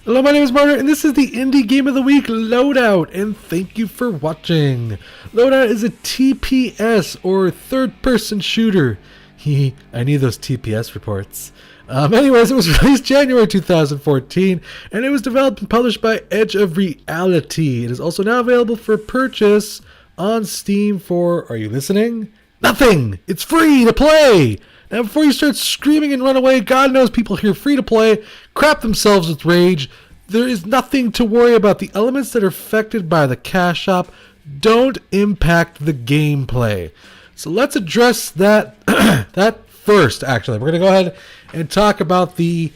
Hello, my name is Martin, and this is the Indie Game of the Week, Loadout, and thank you for watching. Loadout is a TPS, or third-person shooter. I need those TPS reports. Anyways, it was released January 2014, and it was developed and published by Edge of Reality. It is also now available for purchase on Steam for, are you listening? Nothing! It's free to play! Now, before you start screaming and run away, God knows people here free to play crap themselves with rage. There is nothing to worry about. The elements that are affected by the cash shop don't impact the gameplay. So let's address that that first, actually. We're going to go ahead and talk about the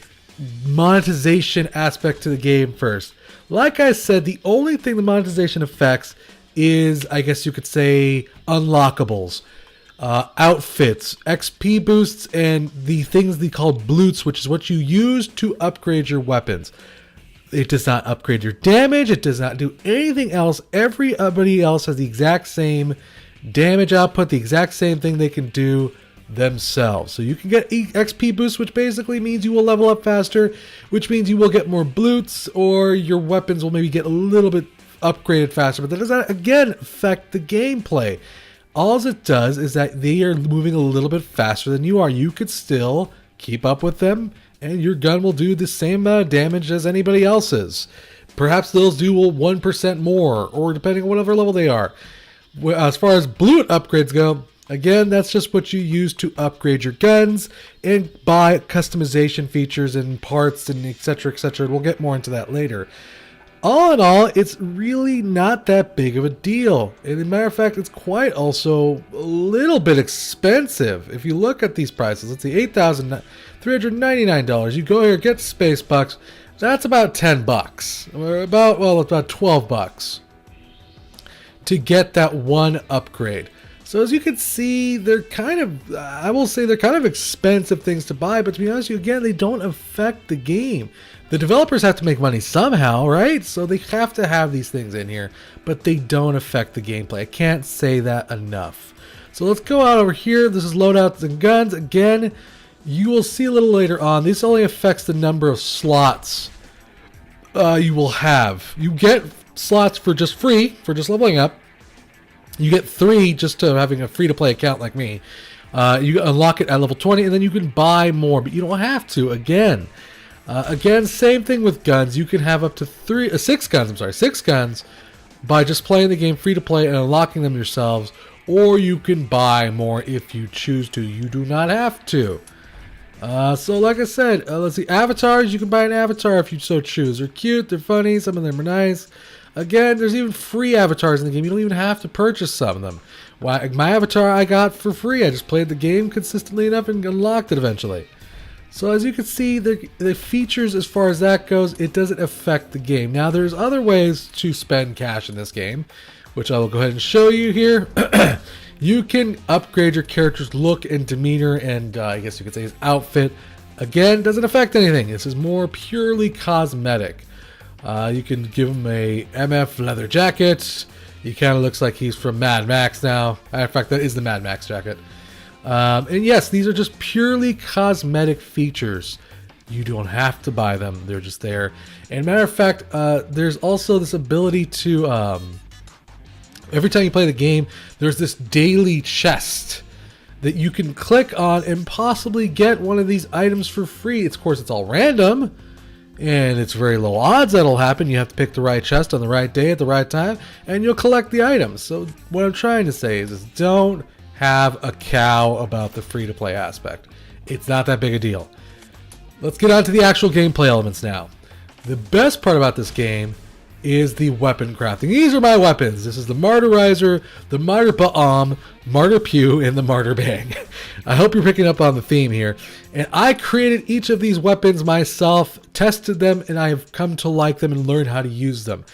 monetization aspect to the game first. Like I said, the only thing the monetization affects is, I guess you could say, unlockables. Outfits, XP boosts, and the things they call bloots, which is what you use to upgrade your weapons. It does not upgrade your damage. It does not do anything else. Everybody else has the exact same damage output, the exact same thing they can do themselves. So you can get XP boosts, which basically means you will level up faster, which means you will get more bloots, or your weapons will maybe get a little bit upgraded faster. But that does not, again, affect the gameplay. All it does is that they are moving a little bit faster than you are. You could still keep up with them, and your gun will do the same amount of damage as anybody else's. Perhaps those do 1% more, or depending on whatever level they are. As far as bloot upgrades go, again, that's just what you use to upgrade your guns and buy customization features and parts and etc. etc. We'll get more into that later. All in all, it's really not that big of a deal. And as a matter of fact, it's quite also a little bit expensive. If you look at these prices, let's see, $8,399. You go here, get space bucks. That's about $10. Or about $12 to get that one upgrade. So as you can see, they're kind of, I will say they're kind of expensive things to buy, but to be honest with you, again, they don't affect the game. The developers have to make money somehow, right? So they have to have these things in here, but they don't affect the gameplay. I can't say that enough. So let's go out over here. This is loadouts and guns. Again, you will see a little later on, this only affects the number of slots you will have. You get slots for just free, for just leveling up. You get 3 just to having a free-to-play account like me. You unlock it at level 20, and then you can buy more, but you don't have to, again. Again, same thing with guns. You can have up to 6 guns by just playing the game free to play and unlocking them yourselves, or you can buy more if you choose to. You do not have to. So like I said, let's see, avatars, you can buy an avatar if you so choose. They're cute, they're funny, some of them are nice. Again, there's even free avatars in the game. You don't even have to purchase some of them. My avatar I got for free. I just played the game consistently enough and unlocked it eventually. So as you can see, the features as far as that goes, it doesn't affect the game. Now there's other ways to spend cash in this game, which I will go ahead and show you here. You can upgrade your character's look and demeanor and I guess you could say his outfit. Again, doesn't affect anything. This is more purely cosmetic. You can give him a MF leather jacket. He kind of looks like he's from Mad Max now. In fact, that is the Mad Max jacket. And yes, these are just purely cosmetic features. You don't have to buy them. They're just there. And matter of fact, there's also this ability to, every time you play the game, there's this daily chest that you can click on and possibly get one of these items for free. Of course, it's all random, and it's very low odds that'll happen. You have to pick the right chest on the right day at the right time, and you'll collect the items. So what I'm trying to say is don't have a cow about the free-to-play aspect. It's not that big a deal. Let's get on to the actual gameplay elements now. The best part about this game is the weapon crafting. These are my weapons. This is the Martyrizer, the Martyr Ba'am, Martyr Pew, and the Martyr Bang. I hope you're picking up on the theme here. And I created each of these weapons myself, tested them, and I have come to like them and learn how to use them.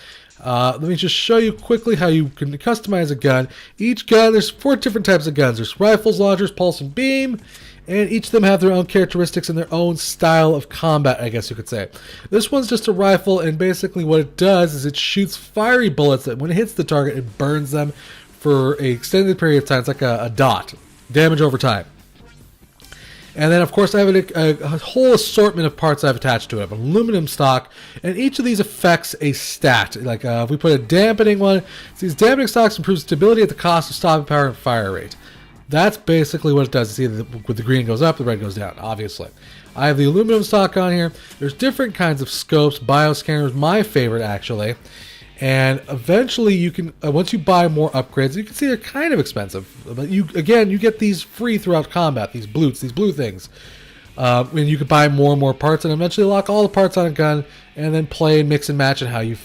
Let me just show you quickly how you can customize a gun. Each gun, there's 4 different types of guns. There's rifles, launchers, pulse, and beam. And each of them have their own characteristics and their own style of combat, I guess you could say. This one's just a rifle, and basically what it does is it shoots fiery bullets that when it hits the target, it burns them for an extended period of time. It's like a dot, damage over time. And then, of course, I have a whole assortment of parts I've attached to it. I have an aluminum stock, and each of these affects a stat. Like if we put a dampening one, these dampening stocks improve stability at the cost of stopping power and fire rate. That's basically what it does. See, with the green goes up, the red goes down, obviously. I have the aluminum stock on here. There's different kinds of scopes. Bioscanner is my favorite, actually. And eventually you can, once you buy more upgrades, you can see they're kind of expensive. But you get these free throughout combat, these blue things. And you can buy more and more parts and eventually lock all the parts on a gun and then play and mix and match it how you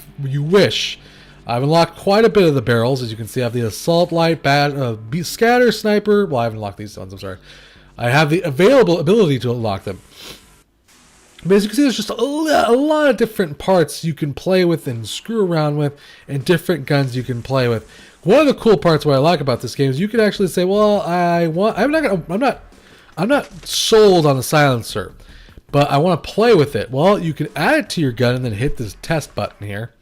wish. I've unlocked quite a bit of the barrels. As you can see, I have the assault light, scatter, sniper. Well, I haven't unlocked these ones, I'm sorry. I have the available ability to unlock them. But as you can see, there's just a lot of different parts you can play with and screw around with, and different guns you can play with. One of the cool parts what I like about this game is you can actually say, well, I'm not sold on the silencer, but I want to play with it. Well, you can add it to your gun and then hit this test button here,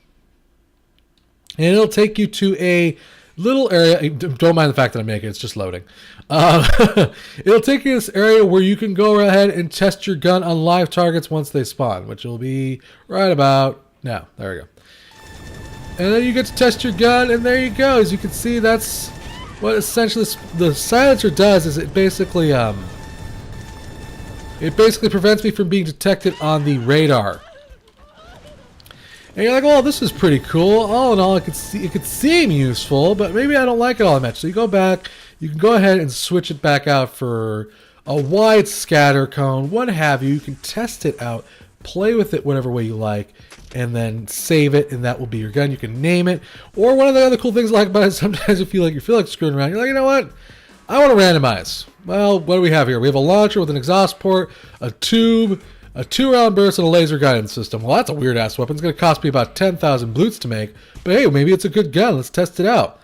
and it'll take you to a little area. Don't mind the fact that I'm making it, it's just loading. It'll take you to this area where you can go ahead and test your gun on live targets once they spawn, which will be right about now. There we go. And then you get to test your gun, and there you go. As you can see, that's what essentially the silencer does. Is it basically prevents me from being detected on the radar. And you're like, well, this is pretty cool. All in all, it could seem useful, but maybe I don't like it all that much. So you go back, you can go ahead and switch it back out for a wide scatter cone, what have you. You can test it out, play with it whatever way you like, and then save it, and that will be your gun. You can name it. Or one of the other cool things I like about it is sometimes you feel like screwing around. You're like, you know what? I want to randomize. Well, what do we have here? We have a launcher with an exhaust port, a tube, a 2-round burst, and a laser guidance system. Well, that's a weird-ass weapon. It's going to cost me about 10,000 blutes to make. But hey, maybe it's a good gun. Let's test it out.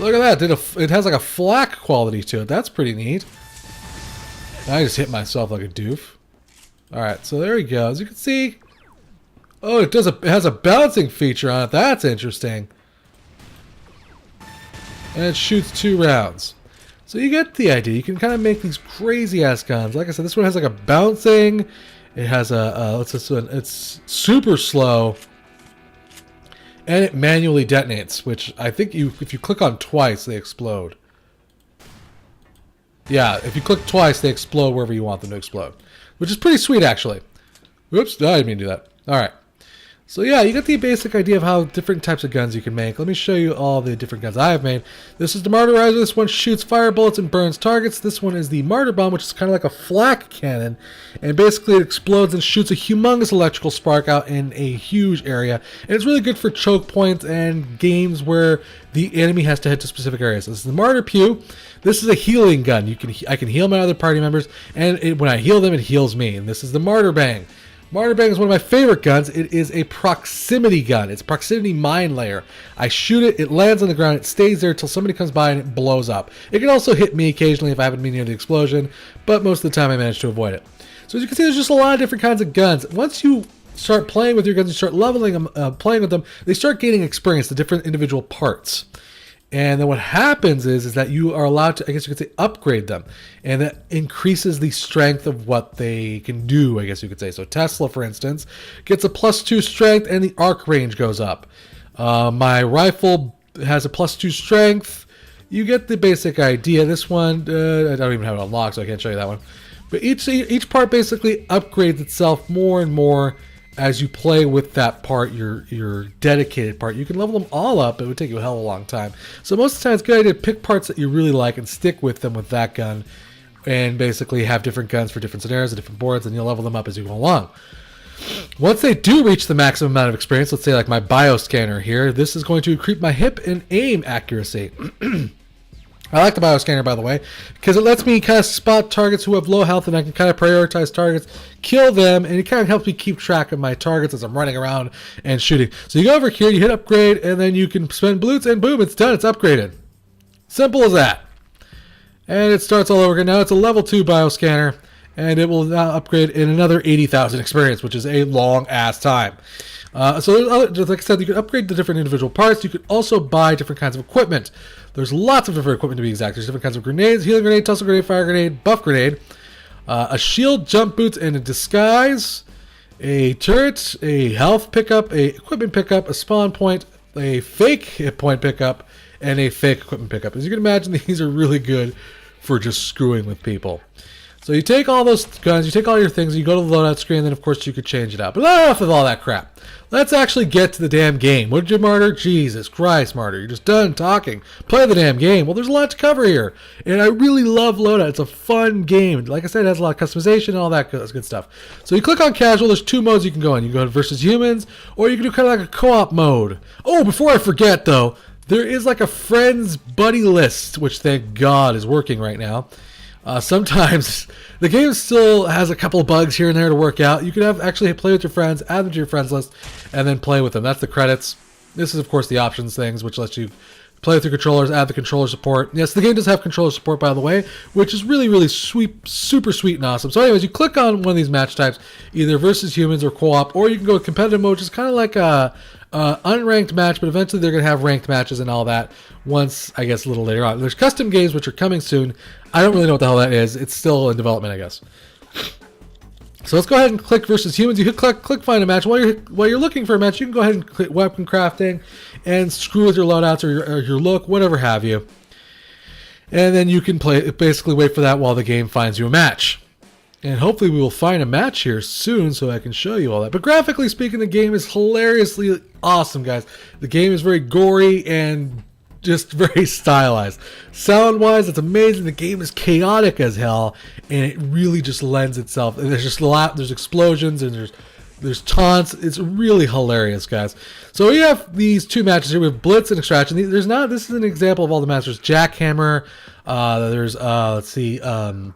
Look at that. It has like a flak quality to it. That's pretty neat. I just hit myself like a doof. Alright, so there we go. As you can see... Oh, it has a bouncing feature on it. That's interesting. And it shoots 2 rounds. So you get the idea. You can kind of make these crazy-ass guns. Like I said, this one has like a bouncing. It has it's super slow. And it manually detonates, which I think if you click on twice, they explode. Yeah, if you click twice, they explode wherever you want them to explode. Which is pretty sweet, actually. Oops, no, I didn't mean to do that. Alright. So yeah, you get the basic idea of how different types of guns you can make. Let me show you all the different guns I have made. This is the Martyrizer. This one shoots fire bullets and burns targets. This one is the Martyr Bomb, which is kind of like a flak cannon. And basically it explodes and shoots a humongous electrical spark out in a huge area. And it's really good for choke points and games where the enemy has to hit to specific areas. This is the Martyr Pew. This is a healing gun. I can heal my other party members, and when I heal them, it heals me. And this is the Martyr Bang. Martyr Bang is one of my favorite guns. It is a proximity gun. It's a proximity mine layer. I shoot it, it lands on the ground, it stays there until somebody comes by and it blows up. It can also hit me occasionally if I happen to be near the explosion, but most of the time I manage to avoid it. So as you can see, there's just a lot of different kinds of guns. Once you start playing with your guns, you start leveling them, playing with them, they start gaining experience, the different individual parts. And then what happens is that you are allowed to, I guess you could say, upgrade them. And that increases the strength of what they can do, I guess you could say. So Tesla, for instance, gets a +2 strength and the arc range goes up. My rifle has a +2 strength. You get the basic idea. This one, I don't even have it unlocked, so I can't show you that one. But each part basically upgrades itself more and more as you play with that part, your dedicated part. You can level them all up. It would take you a hell of a long time. So most of the time, it's a good idea to pick parts that you really like and stick with them with that gun, and basically have different guns for different scenarios and different boards, and you'll level them up as you go along. Once they do reach the maximum amount of experience, let's say like my bioscanner here, this is going to increase my hip and aim accuracy. I like the bioscanner, by the way, because it lets me kind of spot targets who have low health, and I can kind of prioritize targets, kill them, and it kind of helps me keep track of my targets as I'm running around and shooting. So you go over here, you hit upgrade, and then you can spend blutes, and boom, it's done. It's upgraded. Simple as that. And it starts all over again. Now it's a level 2 bioscanner, and it will now upgrade in another 80,000 experience, which is a long-ass time. So there's other, just like I said, you can upgrade the different individual parts. You could also buy different kinds of equipment. There's lots of different equipment to be exact. There's different kinds of grenades: healing grenade, tussle grenade, fire grenade, buff grenade, a shield, jump boots, and a disguise, a turret, a health pickup, a equipment pickup, a spawn point, a fake hit point pickup, and a fake equipment pickup. As you can imagine, these are really good for just screwing with people. So you take all those guns, you take all your things, you go to the loadout screen, and then of course you could change it out. But enough of all that crap. Let's actually get to the damn game. What did you, Martyr? Jesus Christ, Martyr. You're just done talking. Play the damn game. Well, there's a lot to cover here. And I really love Loadout. It's a fun game. Like I said, it has a lot of customization and all that good stuff. So you click on casual. There's two modes you can go in. You can go to versus humans, or you can do kind of like a co-op mode. Oh, before I forget, though, there is like a friends buddy list, which thank God is working right now. Sometimes the game still has a couple of bugs here and there to work out. You can actually play with your friends, add them to your friends list, and then play with them. That's the credits. This is, of course, the options things, which lets you play with your controllers, add the controller support. Yes, the game does have controller support, by the way, which is really, really sweet, super sweet and awesome. So anyways, you click on one of these match types, either versus humans or co-op, or you can go with competitive mode, which is kind of like a unranked match, but eventually they're going to have ranked matches and all that once, I guess, a little later on. There's custom games, which are coming soon. I don't really know what the hell that is. It's still in development, I guess. So let's go ahead and click versus humans. You click find a match. While you're looking for a match, you can go ahead and click weapon crafting and screw with your loadouts or your look, whatever have you. And then you can basically wait for that while the game finds you a match. And hopefully we will find a match here soon so I can show you all that. But graphically speaking, the game is hilariously awesome, guys. The game is very gory and just very stylized. Sound-wise, it's amazing. The game is chaotic as hell, and it really just lends itself. And there's just there's explosions and there's taunts. It's really hilarious, guys. So we have these two matches here. We have Blitz and Extraction. This is an example of all the matches. Jackhammer. There's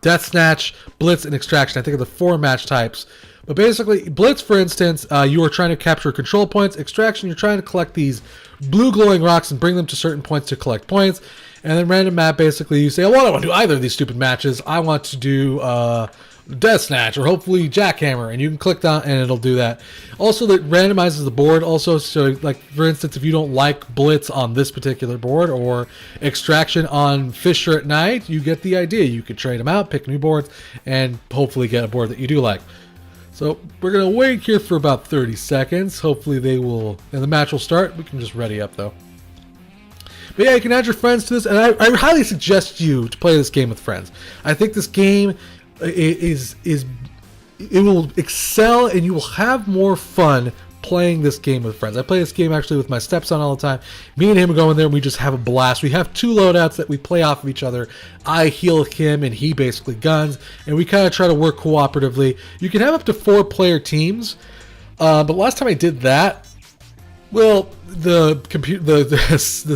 Death Snatch, Blitz, and Extraction. I think of the 4 match types. But basically, Blitz, for instance, you are trying to capture control points. Extraction, you're trying to collect these blue glowing rocks and bring them to certain points to collect points. And then random map, basically, you say, well, I don't want to do either of these stupid matches. I want to do Death Snatch or hopefully Jackhammer, and you can click that and it'll do that. Also, that randomizes the board also. So, like, for instance, if you don't like Blitz on this particular board or Extraction on Fisher at Night, you get the idea. You could trade them out, pick new boards, and hopefully get a board that you do like. So we're going to wait here for about 30 seconds. Hopefully they will, and the match will start. We can just ready up though. But yeah, you can add your friends to this, and I highly suggest you to play this game with friends. I think this game it will excel, and you will have more fun playing this game with friends. I play this game actually with my stepson all the time. Me and him go in there and we just have a blast. We have 2 loadouts that we play off of each other. I heal him and he basically guns, and we kind of try to work cooperatively. You can have up to 4 player teams, but last time I did that, well, the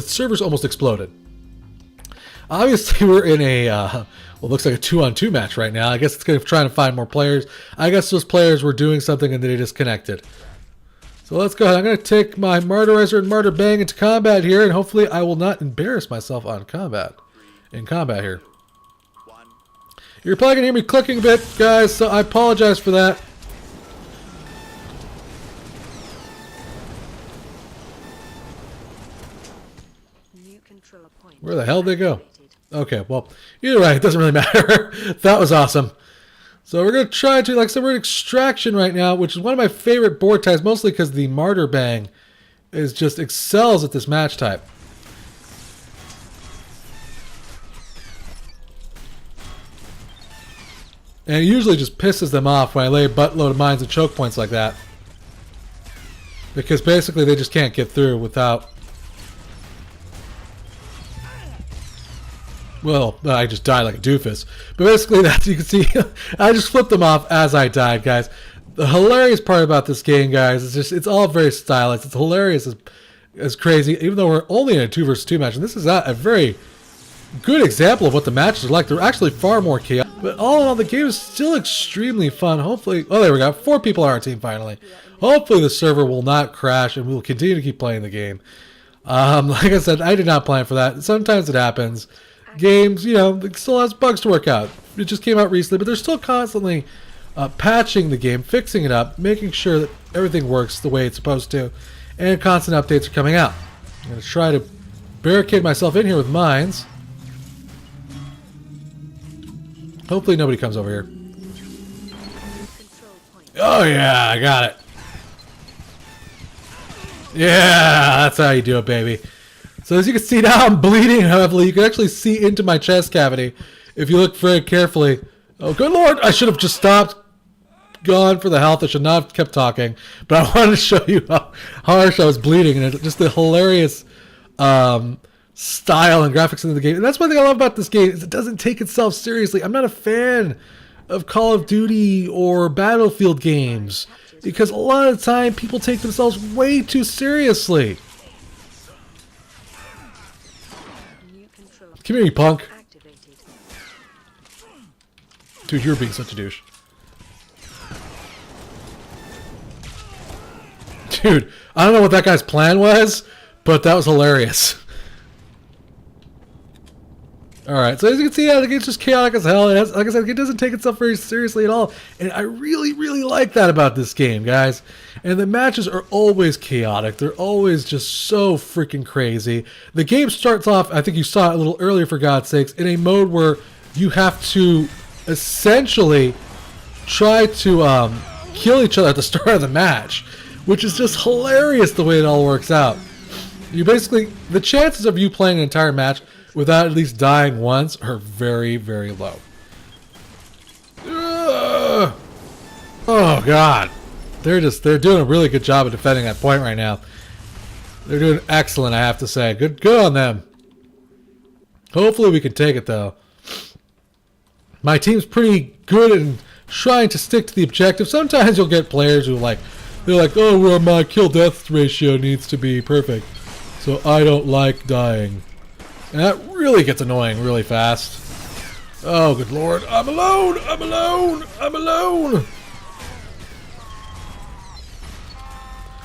servers almost exploded. Obviously, we're in a well, it looks like a 2-on-2 match right now. I guess it's going to try to find more players. I guess those players were doing something and they disconnected. So let's go ahead. I'm going to take my Martyrizer and Martyr Bang into combat here, and hopefully I will not embarrass myself in combat here. You're probably going to hear me clicking a bit, guys, so I apologize for that. Where the hell did they go? Okay, well, either way, it doesn't really matter. That was awesome. So we're going to try to, like I said, we're in Extraction right now, which is one of my favorite board types, mostly because the Martyr Bang is just excels at this match type. And it usually just pisses them off when I lay a buttload of mines and choke points like that. Because basically they just can't get through without... Well, I just died like a doofus. But basically, that you can see, I just flipped them off as I died, guys. The hilarious part about this game, guys, is just it's all very stylized. It's hilarious as crazy, even though we're only in a 2 versus 2 match. And this is a very good example of what the matches are like. They're actually far more chaotic. But all in all, the game is still extremely fun. Hopefully, oh, there we go. 4 people on our team finally. Hopefully, the server will not crash and we will continue to keep playing the game. Like I said, I did not plan for that. Sometimes it happens. Games, you know, it still has bugs to work out. It just came out recently, but they're still constantly patching the game, fixing it up, making sure that everything works the way it's supposed to, and constant updates are coming out. I'm going to try to barricade myself in here with mines. Hopefully nobody comes over here. Oh yeah, I got it. Yeah, that's how you do it, baby. So as you can see now, I'm bleeding heavily. You can actually see into my chest cavity if you look very carefully. Oh, good lord! I should have just stopped. Gone for the health. I should not have kept talking. But I wanted to show you how harsh I was bleeding, and just the hilarious style and graphics in the game. And that's one thing I love about this game, is it doesn't take itself seriously. I'm not a fan of Call of Duty or Battlefield games, because a lot of the time people take themselves way too seriously. Come here, you punk. Dude, you're being such a douche. Dude, I don't know what that guy's plan was, but that was hilarious. Alright, so as you can see, yeah, the game's just chaotic as hell. And like I said, it doesn't take itself very seriously at all. And I really, really like that about this game, guys. And the matches are always chaotic. They're always just so freaking crazy. The game starts off, I think you saw it a little earlier for God's sakes, in a mode where you have to essentially try to kill each other at the start of the match, which is just hilarious the way it all works out. You basically, the chances of you playing an entire match without at least dying once are very, very low. Oh god, they're doing a really good job of defending that point right now. They're doing excellent, I have to say. Good on them. Hopefully we can take it though. My team's pretty good in trying to stick to the objective. Sometimes you'll get players who they're like, oh, well, my kill-death ratio needs to be perfect, so I don't like dying. And that really gets annoying really fast. Oh, good lord. I'm alone! I'm alone! I'm alone!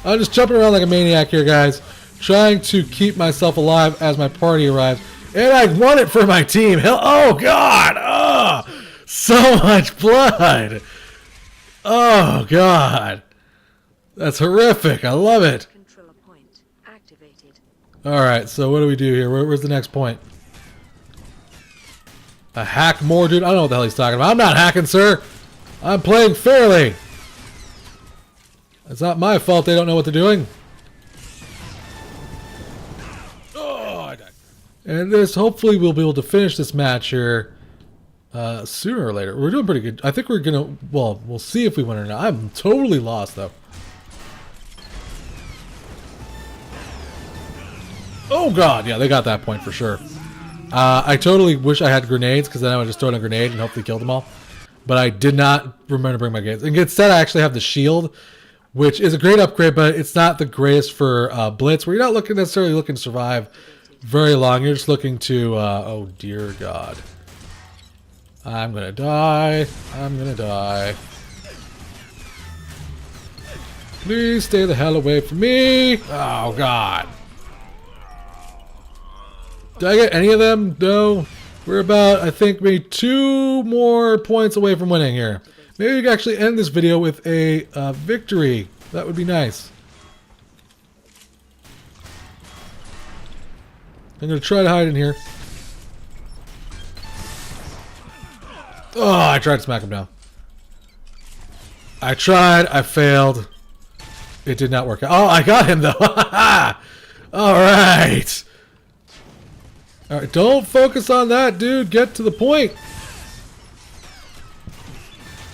I'm just jumping around like a maniac here, guys, trying to keep myself alive as my party arrives. And I won it for my team. Hell, oh, God! Oh, so much blood! Oh, God. That's horrific. I love it. Alright, so what do we do here? Where's the next point? A hack more, dude? I don't know what the hell he's talking about. I'm not hacking, sir. I'm playing fairly. It's not my fault they don't know what they're doing. Oh, I died. And hopefully we'll be able to finish this match here sooner or later. We're doing pretty good. I think we're gonna, well, we'll see if we win or not. I'm totally lost, though. Oh god, yeah, they got that point for sure. I totally wish I had grenades, because then I would just throw in a grenade and hopefully kill them all. But I did not remember to bring my grenades. And instead I actually have the shield, which is a great upgrade, but it's not the greatest for Blitz, where you're not necessarily looking to survive very long. You're just looking to, oh dear god. I'm gonna die. I'm gonna die. Please stay the hell away from me. Oh god. Did I get any of them? No. We're about, I think, maybe 2 more points away from winning here. Maybe we can actually end this video with a victory. That would be nice. I'm going to try to hide in here. Oh, I tried to smack him down. I tried. I failed. It did not work out. Oh, I got him, though. All right. Alright, don't focus on that, dude. Get to the point.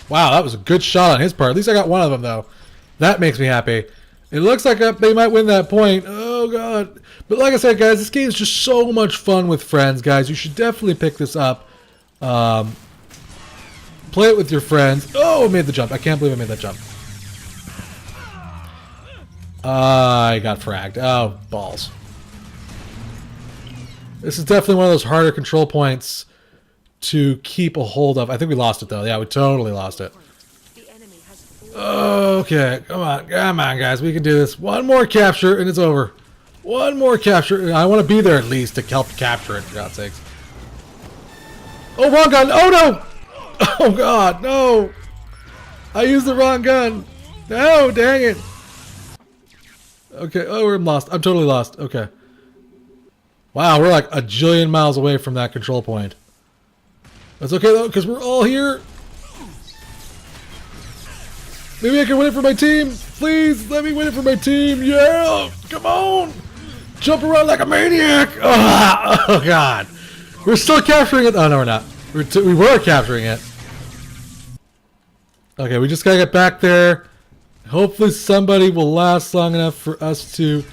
Wow, that was a good shot on his part. At least I got one of them, though. That makes me happy. It looks like they might win that point. Oh, God. But like I said, guys, this game is just so much fun with friends, guys. You should definitely pick this up. Play it with your friends. Oh, I made the jump. I can't believe I made that jump. I got fragged. Oh, balls. This is definitely one of those harder control points to keep a hold of. I think we lost it, though. Yeah, we totally lost it. Okay, come on, guys. We can do this. One more capture, and it's over. One more capture. I want to be there at least to help capture it, for God's sakes. Oh, wrong gun. Oh, no! Oh, God, no! I used the wrong gun. No, dang it. Okay, oh, we're lost. I'm totally lost. Okay. Wow, we're like a jillion miles away from that control point. That's okay though, because we're all here. Maybe I can win it for my team. Please, let me win it for my team. Yeah, come on. Jump around like a maniac. Oh, God. We're still capturing it. Oh, no, we're not. We were capturing it. Okay, we just gotta get back there. Hopefully somebody will last long enough for us to...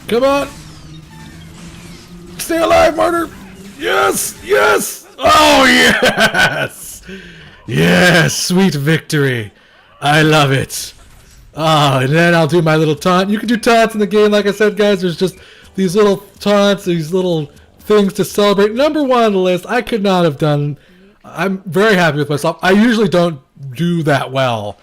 Come on. Stay alive, martyr. Yes, yes. Oh, yes. Yes, sweet victory. I love it. Oh, and then I'll do my little taunt. You can do taunts in the game, like I said, guys. There's just these little taunts, these little things to celebrate. Number one on the list, I could not have done. I'm very happy with myself. I usually don't do that well.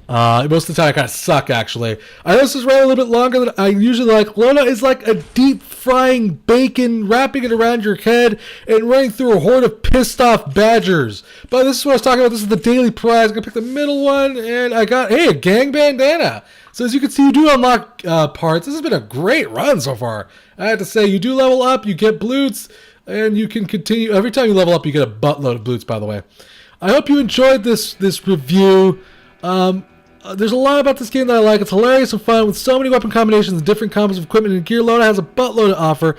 Most of the time I kind of suck, actually. I know this is running a little bit longer than I usually like. Loadout is like a deep frying bacon, wrapping it around your head, and running through a horde of pissed off badgers. But this is what I was talking about. This is the daily prize. I'm going to pick the middle one, and I got, hey, a gang bandana. So as you can see, you do unlock parts. This has been a great run so far. I have to say, you do level up, you get bloots, and you can continue. Every time you level up, you get a buttload of bloots, by the way. I hope you enjoyed this review. There's a lot about this game that I like. It's hilarious and fun with so many weapon combinations and different combos of equipment and gear. Loadout has a buttload to offer.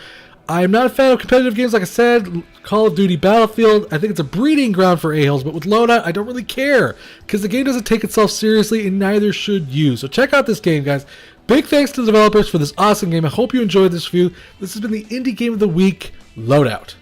I'm not a fan of competitive games, like I said. Call of Duty Battlefield, I think it's a breeding ground for a-holes, but with Loadout, I don't really care because the game doesn't take itself seriously, and neither should you. So check out this game, guys. Big thanks to the developers for this awesome game. I hope you enjoyed this review. This has been the Indie Game of the Week, Loadout.